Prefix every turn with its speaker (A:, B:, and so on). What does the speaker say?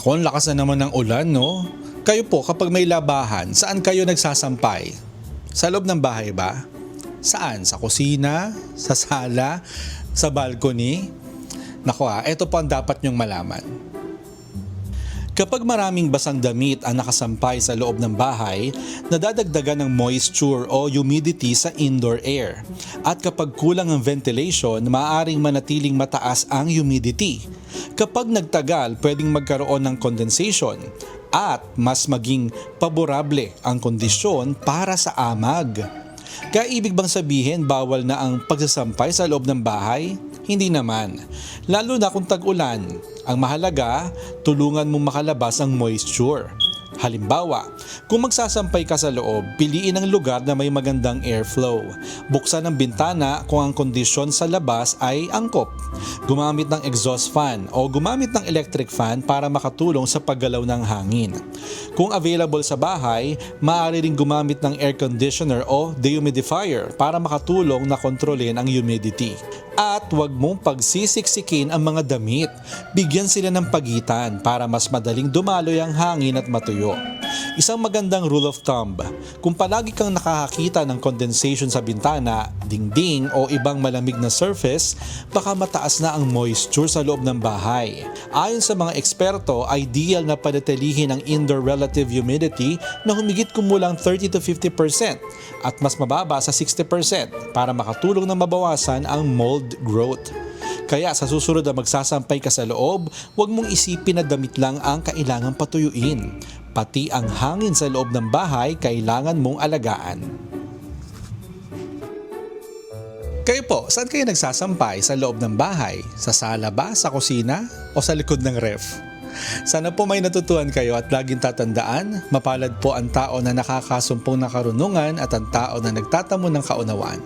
A: Naku, ang lakas na naman ng ulan, no? Kayo po, kapag may labahan, saan kayo nagsasampay? Sa loob ng bahay ba? Saan? Sa kusina? Sa sala? Sa balcony? Naku eto po ang dapat nyong malaman. Kapag maraming basang damit ang nakasampay sa loob ng bahay, nadadagdagan ng moisture o humidity sa indoor air. At kapag kulang ang ventilation, maaaring manatiling mataas ang humidity. Kapag nagtagal, pwedeng magkaroon ng condensation at mas maging paborable ang kondisyon para sa amag. Kaya ibig bang sabihin bawal na ang pagsasampay sa loob ng bahay? Hindi naman. Lalo na kung tag-ulan. Ang mahalaga, tulungan mong makalabas ang moisture. Halimbawa, kung magsasampay ka sa loob, piliin ang lugar na may magandang airflow. Buksan ang bintana kung ang kondisyon sa labas ay angkop. Gumamit ng exhaust fan o gumamit ng electric fan para makatulong sa paggalaw ng hangin. Kung available sa bahay, maaari ring gumamit ng air conditioner o dehumidifier para makatulong na kontrolin ang humidity. At huwag mong pagsisiksikin ang mga damit. Bigyan sila ng pagitan para mas madaling dumaloy ang hangin at matuyo. Isang magandang rule of thumb, kung palagi kang nakakakita ng condensation sa bintana, dingding o ibang malamig na surface, baka mataas na ang moisture sa loob ng bahay. Ayon sa mga eksperto, ideal na panatilihin ang indoor relative humidity na humigit kumulang 30 to 50% at mas mababa sa 60% para makatulong na mabawasan ang mold growth. Kaya sa susunod na magsasampay ka sa loob, huwag mong isipin na damit lang ang kailangang patuyuin. Pati ang hangin sa loob ng bahay kailangan mong alagaan. Kayo po, saan kayo nagsasampay sa loob ng bahay? Sa sala ba, sa kusina, o sa likod ng ref? Sana po may natutuhan kayo at laging tatandaan, mapalad po ang tao na nakakasumpong ng karunungan at ang tao na nagtatamo ng kaunawaan.